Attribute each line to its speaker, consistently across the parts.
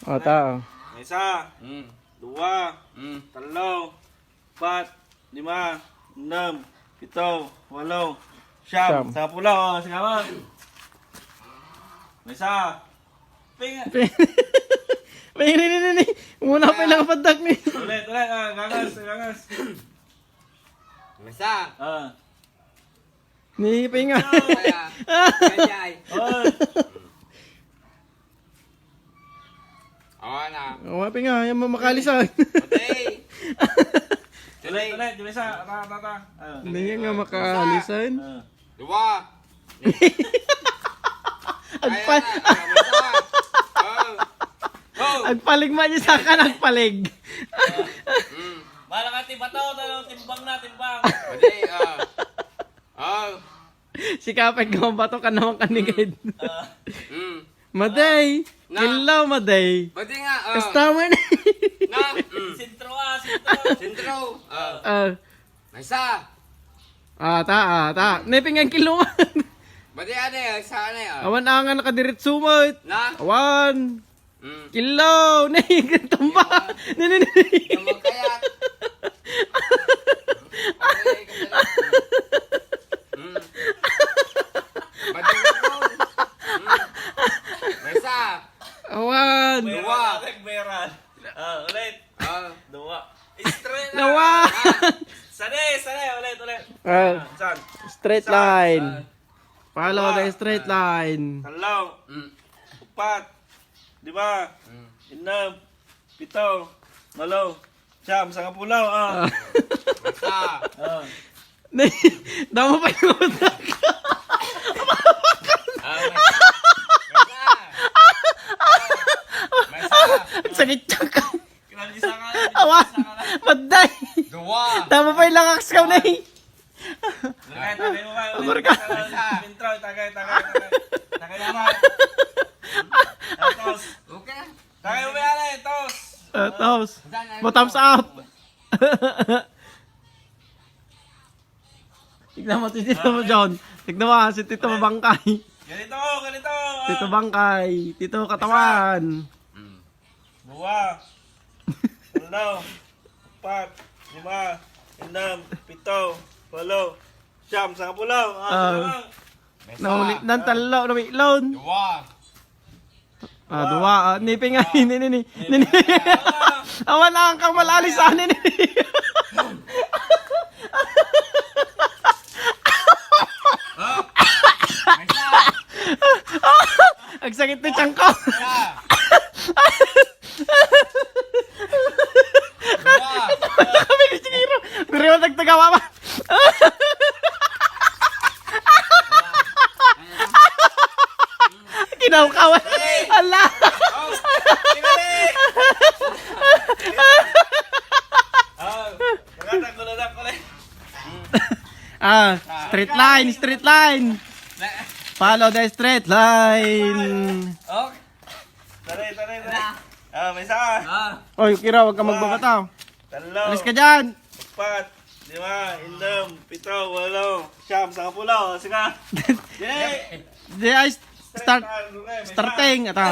Speaker 1: O, tao.
Speaker 2: Isa, dua, tatlo, apat, lima, enam, pito, walo, siyam. Sa pulo, sige mo. Isa. Pinga.
Speaker 1: May muna pa lang padak ni.
Speaker 2: Ulit, gangas.
Speaker 3: Masa.
Speaker 1: Ni pinga.
Speaker 3: Kaya. Kaya.
Speaker 2: Oh.
Speaker 3: Oo na.
Speaker 1: O, pinga, yan makalisan.
Speaker 3: Okay.
Speaker 2: Ulit, isa. Ta.
Speaker 1: Hindi nga makalisan.
Speaker 3: Dua.
Speaker 1: Agpal. Agpalig man niya sa akin, agpalig.
Speaker 2: Malakati ba to? Timbang na, timbang.
Speaker 3: Okay.
Speaker 1: Si Kapag gumabato ka naman kanigid.
Speaker 3: Mm.
Speaker 1: Maday.
Speaker 3: Na.
Speaker 1: Kilaw, maday.
Speaker 3: Pwede nga.
Speaker 1: Customer na.
Speaker 3: Na.
Speaker 2: Sintro.
Speaker 3: Sintro. Masa.
Speaker 1: Ta. Nepingan kiluman.
Speaker 3: Pwede ano sa ano
Speaker 1: Awan angan nakadirit sumot.
Speaker 3: Na.
Speaker 1: Awan. Kilaw. Tumba. Nini.
Speaker 3: Kamu kaya. Okay. Masa.
Speaker 1: Awan.
Speaker 3: Dua.
Speaker 2: Beran. Ulit. Dua. Straight na.
Speaker 1: Nawan.
Speaker 2: Sanay. Ulit. Saan?
Speaker 1: Straight line. Follow the straight line.
Speaker 2: Tatlo. Apat. Lima. Enam. Pito. Walo. Siyam. Sa kapulaw.
Speaker 3: Masa.
Speaker 1: Damo pa yung utak. Ang sakit siya ka.
Speaker 2: Kinalisa ka.
Speaker 1: Awan. Maday.
Speaker 3: Dua.
Speaker 1: Damo pa yung lakas ka na eh.
Speaker 2: Tagay mo ba?
Speaker 1: Amarga.
Speaker 2: Intro. Tagay naman. Tos.
Speaker 3: Okay.
Speaker 2: Tagay mo ba yan tos?
Speaker 1: Tapos. Mo thumbs up. Tignan mo si Tito mo, John. Tignan mo si Tito Mabangkay.
Speaker 2: Ganito.
Speaker 1: Tito Bangkay. Tito Katawan.
Speaker 2: Dua. Tatlo. Apat. Lima. Enam. Pito. Walo. Siyam. Sa kapulaw.
Speaker 1: Naulit ng talo. Namiklon.
Speaker 3: Dua.
Speaker 1: Dua. Niping nga. Nini. Awan lang kang malalisan. Nini. Ang sakit ni tiyang ko. Kami ni Chikiro. Pero yung nagtagawa pa. Kinaukawan. Ala. Straight line. Follow the straight line.
Speaker 3: Okay.
Speaker 2: Taray. May isa.
Speaker 1: Oy, Kira, wag ka magbabataw.
Speaker 2: Tatlo.
Speaker 1: Alis ka dyan.
Speaker 2: Apat. Lima. Enam. Pito. Walo. Siyam. Sa kapulaw. Sige. Yay!
Speaker 1: Di ay starting. Ito.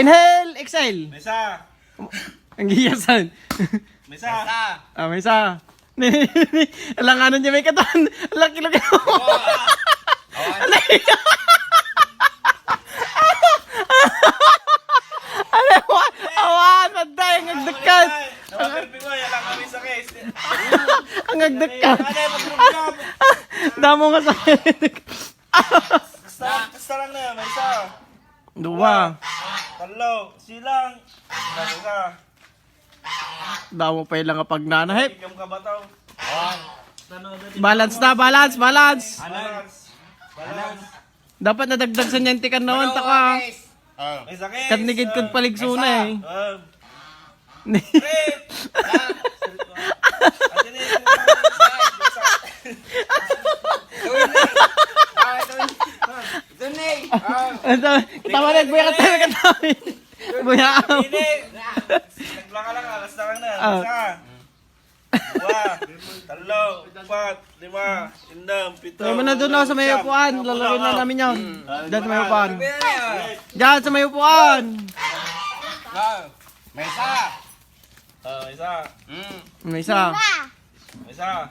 Speaker 1: Inhale, exhale.
Speaker 2: May isa.
Speaker 1: Ang giyasan.
Speaker 2: May isa.
Speaker 3: Masa.
Speaker 1: May isa. Alang ano niya may katawan. Alang kilo. Awan, maday, ang agdekat.
Speaker 2: Nakapirping mo. Yan lang kami sa case.
Speaker 1: Ang agdekat.
Speaker 2: Mag-group.
Speaker 1: Damo nga sa
Speaker 2: Basta lang na yan. May isa.
Speaker 1: Dua.
Speaker 2: Tatlo. Silang. May isa.
Speaker 1: Damo pa ilang kapag nanahip.
Speaker 2: Bigyan ka ba tao?
Speaker 1: Balance na, balance.
Speaker 2: Balance.
Speaker 1: Dapat nadagdag sa nyanti ka naman, taka.
Speaker 2: May sakit.
Speaker 1: Kanigid kong paligsuna eh.
Speaker 2: Trip. Atin eh.
Speaker 3: Dunay.
Speaker 1: Katawa na, buya ka tayo, katawa. Buya ka.
Speaker 2: Nagplaka lang. Alas na lang na. Isa. Dua. Tatlo. Apat. Lima. Enam. Pito.
Speaker 1: Kaya mo na doon ako sa may upuan. Lalawin na namin yun. Diyan sa may upuan. Diyan sa may upuan.
Speaker 3: May isa.
Speaker 2: May isa.
Speaker 1: May isa.
Speaker 2: May isa.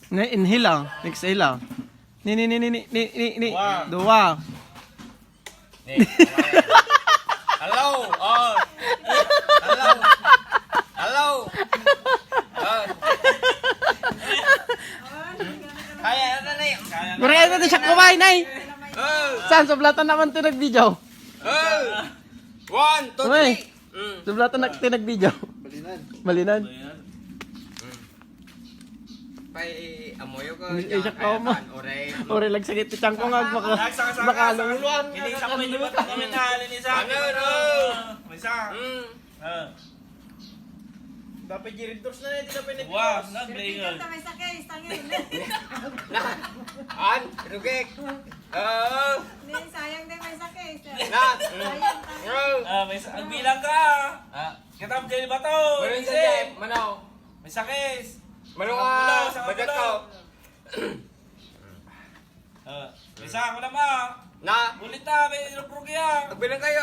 Speaker 1: Inhale lang. Exhale lang. Ni.
Speaker 2: Dua.
Speaker 1: Dua.
Speaker 3: Hello. Hello. Hello. Kaya na na yun.
Speaker 1: Kuraya natin siya kumain, ay. Saan? Sublatan naman ito nag-video.
Speaker 3: 1, 2,
Speaker 1: Uy.
Speaker 3: 3.
Speaker 1: Sublatan na ito nag-video. Malinan.
Speaker 3: Pay amoyo ko.
Speaker 1: Iyak ka mo.
Speaker 3: Ore.
Speaker 1: Ore, lagsagit itang ko nga. Baka luluan.
Speaker 2: Inisa ko yung ba't kami na linisa.
Speaker 3: Ano, no?
Speaker 2: May isa.
Speaker 1: Dapat G-Readers na hindi na pinipin.
Speaker 2: Wow, nag-blingon.
Speaker 4: May sakay, tangin.
Speaker 3: An, rugek.
Speaker 4: Hindi, sayang din may sakay.
Speaker 3: Na.
Speaker 4: Sayang, tangin.
Speaker 2: May isa. Ang bilang ka. Kitab kayo ba to?
Speaker 3: Meron sa
Speaker 2: Isip.
Speaker 3: jeep, manaw.
Speaker 2: May sakis.
Speaker 3: Malunga,
Speaker 2: Sa
Speaker 3: bagat
Speaker 2: kapulo.
Speaker 3: ko.
Speaker 2: May isa ako naman.
Speaker 3: Na,
Speaker 2: Ulit na, may iluprog yan.
Speaker 3: agbilang kayo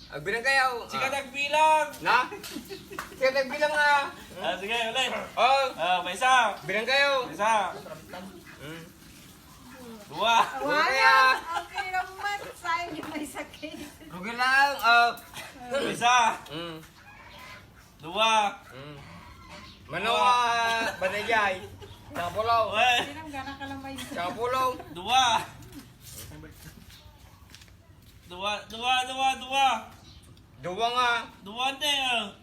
Speaker 3: Agbilang kayo.
Speaker 2: Sika nagbilang.
Speaker 3: Na? Sige, nagbilang nga.
Speaker 2: Sige, ulit. May isa.
Speaker 3: Bilang kayo.
Speaker 2: May isa. Dua.
Speaker 3: Kaya.
Speaker 4: Okay naman, sayang yung may sakay.
Speaker 3: Rugi lang.
Speaker 2: May isa. Dua.
Speaker 3: Manawa, banayay. Kapulaw.
Speaker 2: Uy.
Speaker 4: Sinang ka lang may sakay.
Speaker 3: Kapulaw.
Speaker 2: Dua. Dua.
Speaker 3: Duwa nga.
Speaker 2: Dua na yun.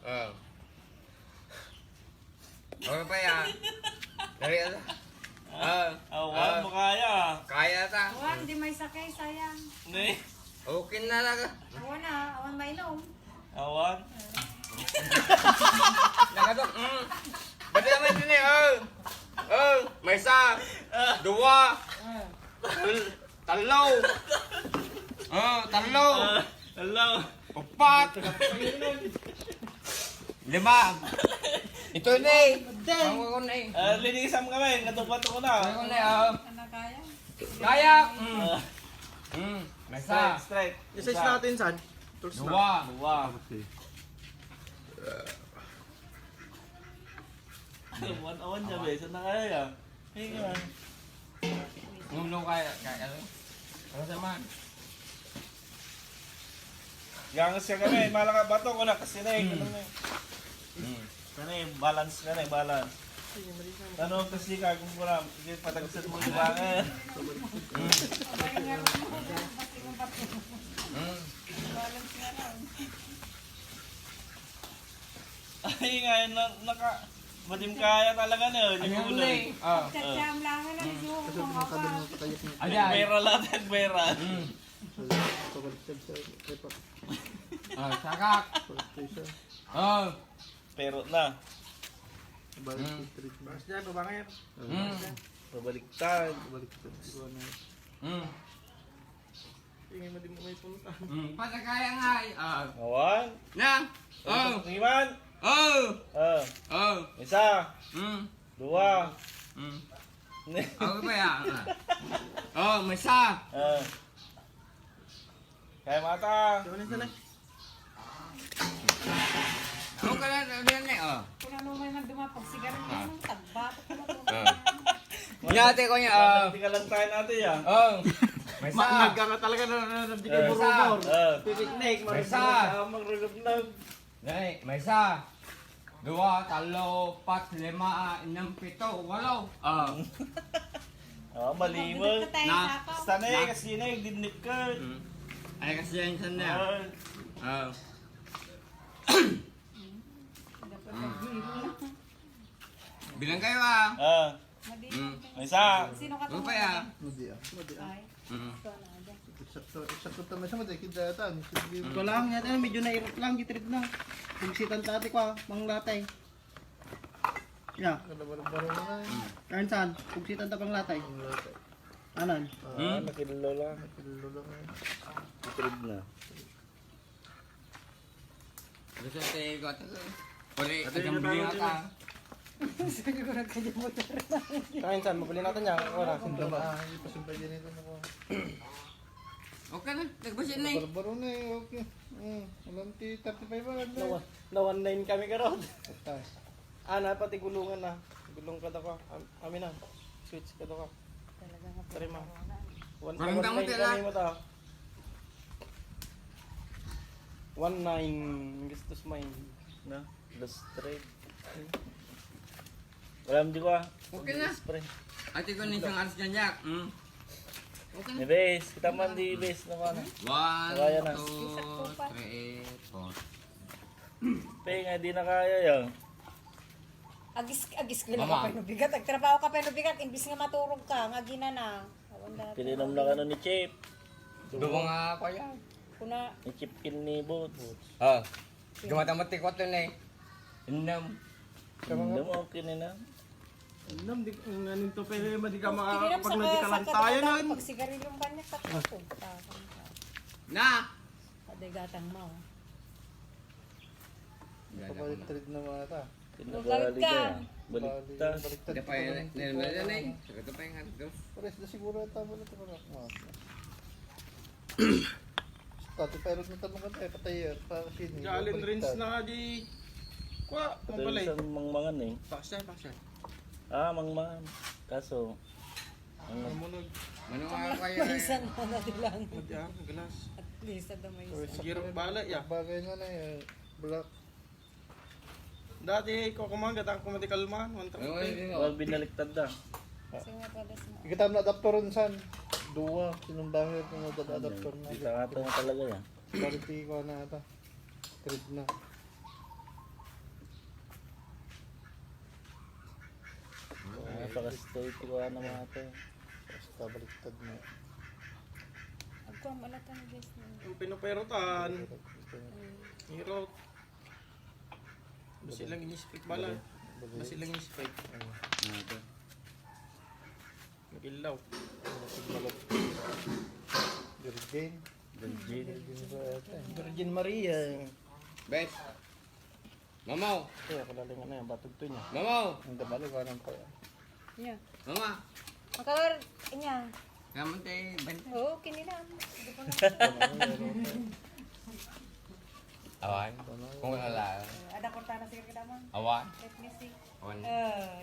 Speaker 3: Okay pa yan. Nariyan.
Speaker 2: Awan mo kaya.
Speaker 3: Kaya ta.
Speaker 4: Awan, di may sakay, sayang.
Speaker 2: Hindi.
Speaker 3: Okay na lang.
Speaker 4: Awan na, awan mainom.
Speaker 2: Awan.
Speaker 3: Nakatok. Ba't naman din may isa. Duwa. Talo. Talo.
Speaker 2: Hello.
Speaker 3: Upat. Lima. Ito na eh. Pango ko na eh.
Speaker 2: Linisam kami. Natupat ko na.
Speaker 3: Pango na eh.
Speaker 4: Ano kaya?
Speaker 3: Kaya. May isa.
Speaker 2: Straight.
Speaker 1: Isa natin, San.
Speaker 3: Dua.
Speaker 2: Dua. Awan niya, be. Saan na kaya? Hinga.
Speaker 3: Ngulo kaya. Kaya. Ano sa man?
Speaker 2: Gangas ka kami. Malaka bato ko na kasi na eh. Kanay, balance ka na eh. Balance. Ano kasi ka kung mura. Sige, patagsan mo yung bangan. Ay nga, naka... Madim kaya talaga na yun. Yung ulo.
Speaker 4: Tsatsam lang na yung mga
Speaker 2: Bera lang, bera.
Speaker 3: Sakak.
Speaker 2: Pero na. Pabaliktad.
Speaker 3: Patakaya nga.
Speaker 2: Awan.
Speaker 3: Na.
Speaker 2: Iman. Isa. Dua.
Speaker 3: Ako pa yan. May isa.
Speaker 2: Kaya mata.
Speaker 3: Ako ka na yan eh.
Speaker 4: kung ano may magdumapag sigaret na nung tagbato ko na ito.
Speaker 3: Nyate ko niya.
Speaker 2: Hindi ka lang tayo natin yan.
Speaker 3: May isa.
Speaker 1: Nagkaka talaga na nabigay burubor. Pipiknik,
Speaker 3: May isa.
Speaker 2: Magrulog-log.
Speaker 3: May isa. Dua, talo, pat, lima, enam, pito, walo.
Speaker 2: Malimang.
Speaker 4: Dito tayo
Speaker 3: Na.
Speaker 4: sa ako.
Speaker 2: Sanay kasi na yung dinip ka.
Speaker 3: Ay kasi yan siya na. Bilang kayo
Speaker 2: May isa.
Speaker 4: Sino ka
Speaker 3: Ano pa yan?
Speaker 4: Ay,
Speaker 1: Ito lang, yan, medyo nairot lang, gitrid na. Pagsitan tati ko, pang latay. Ya. Kain saan? Pagsitan ta pang latay. Anan?
Speaker 2: Nakilalo lang. Itrid na.
Speaker 3: Gusto tayo ko ito. Uli, agang bili ata.
Speaker 1: Kain saan? Mabili natin yan. Wala.
Speaker 3: Okay na, nagbasin na eh.
Speaker 5: Barbaro na eh, okay. Walang 35 ba?
Speaker 1: Na 19 kami karon.
Speaker 5: Patay.
Speaker 1: Pati gulungan na. Gulong ka daw ka. Amin na. Switch ka daw ka.
Speaker 4: Talaga nga.
Speaker 1: Tari ma.
Speaker 3: Parang tama
Speaker 1: 19
Speaker 3: tila.
Speaker 1: kami mo ta. 19 gusto smile.
Speaker 2: Na, last trade. Wala mo di ko ah.
Speaker 3: Okay na.
Speaker 2: Spray.
Speaker 3: Ate ko na isang aras dyan, Jack. Okay
Speaker 2: Ni
Speaker 3: na.
Speaker 2: base, kita man di base naman.
Speaker 3: 1,
Speaker 2: Kaya na.
Speaker 3: 2, 3, 4.
Speaker 2: Pe nga di na kaya yan.
Speaker 4: Agis ko lang
Speaker 3: Mama.
Speaker 4: ka pa bigat. Agtrabaho ka pa bigat. Imbis nga maturog ka. Nga ginana.
Speaker 2: Pininom na ka na ni Chip.
Speaker 3: Duwa nga ako yan.
Speaker 4: Kuna.
Speaker 2: Ni Chip kill ni Boots.
Speaker 3: Ah, gumatamat ko ito na eh. Inam.
Speaker 2: Hindi mo okay na.
Speaker 1: Nam di nganin to pero di ka
Speaker 4: Tinirap
Speaker 1: makakapag
Speaker 4: sa
Speaker 1: na di ka lang tayo na.
Speaker 4: Pag sigarilyong banyak ka punta.
Speaker 3: Na!
Speaker 4: Aday gatang mo.
Speaker 5: Kapalit trade na mga ta.
Speaker 2: Pinabali ka. Baliktad.
Speaker 3: Ito pa yun. Nilmala na eh. Ito pa yung hotdog.
Speaker 5: Pares na siguro ata mo na ito mga. Tati pero na tanong ka tayo, patay yan. Para sini.
Speaker 1: Galin rinse na nga di. Kwa,
Speaker 2: Ito
Speaker 1: mabalay.
Speaker 2: isang mangmangan eh.
Speaker 1: Pasya.
Speaker 2: Mangmangan. Kaso,
Speaker 1: Mamunog.
Speaker 3: Ano nga kaya eh.
Speaker 4: Isan mo na dilang.
Speaker 1: Madya, galas.
Speaker 4: At least na may isa.
Speaker 1: Girok bala ya.
Speaker 5: Bagay na na yan. Black.
Speaker 1: Dati ko kumagat ang kumatikalman.
Speaker 3: Ano nga
Speaker 1: 130.
Speaker 3: yun?
Speaker 2: wag binaliktad na.
Speaker 4: Kasi nga palas mo.
Speaker 5: Ikitam na adapter ron san. Dua. Sinong dahil kung adapter na.
Speaker 2: Di ka nga talaga yan.
Speaker 5: Quality ko na ata. Trade na.
Speaker 2: Napaka-state ko na mga ito.
Speaker 5: Basta baliktad na.
Speaker 4: Agkuam alatan guys.
Speaker 1: Yung pinuperotan. Hirot. Basi lang ini-spike bala. Basi lang ini-spike. Nagilaw.
Speaker 5: Virgin.
Speaker 2: Virgin.
Speaker 1: Virgin Maria.
Speaker 3: Bet. Mamaw.
Speaker 1: Kaya kalalingan na yan. Batog to niya.
Speaker 3: Mamaw.
Speaker 5: Ang dabali ko ng kaya.
Speaker 4: Yeah.
Speaker 3: Mama.
Speaker 4: Makawar inya.
Speaker 3: Kaman tayo. Benta.
Speaker 4: Oo, kinila. Hindi ko na.
Speaker 3: Awan. Kung wala.
Speaker 4: Ada kortana siguro kita man.
Speaker 3: Awan.
Speaker 4: Let me see.
Speaker 3: Awan.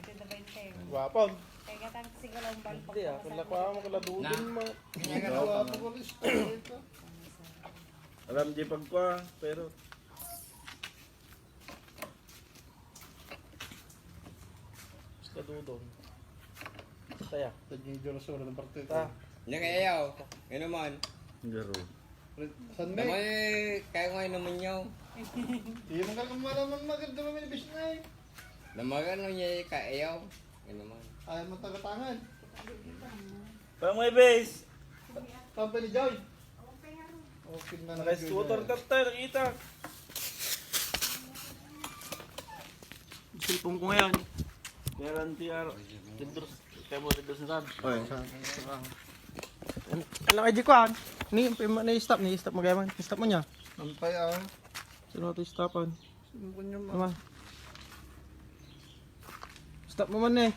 Speaker 4: Dito ba yung
Speaker 1: Wapag.
Speaker 4: kaya katang siguro ang bal
Speaker 1: Hindi ah. Kala ko ako kaladudin mo.
Speaker 5: Wala ko ulit.
Speaker 2: Alam di pagkwa, pero
Speaker 1: Kadudon. Kaya.
Speaker 5: Tanya yung Jonas wala ng parte.
Speaker 3: Yan kayaw. Yan naman.
Speaker 2: garo.
Speaker 5: San
Speaker 3: Naman
Speaker 5: may?
Speaker 3: kaya nga naman yaw.
Speaker 5: Hindi mo kang malaman maganda mo may bisnay.
Speaker 3: Namagan mo niya kayaw. Yan naman.
Speaker 5: Ayaw mo tagatangan.
Speaker 2: Pang may base.
Speaker 5: Company Joy. Okay na.
Speaker 2: Naka-scooter ka tayo, nakita.
Speaker 1: Silpong ko ngayon.
Speaker 2: Meron tiyaro. Tidros. Kaya mo tidros na sabi.
Speaker 1: Ano kay Jikuan? Na-stop mo gayaman. Stop mo niya.
Speaker 5: Ampay ah.
Speaker 1: Sino ito stopan?
Speaker 5: Sino ko niyo
Speaker 1: Naman. Stop mo man eh.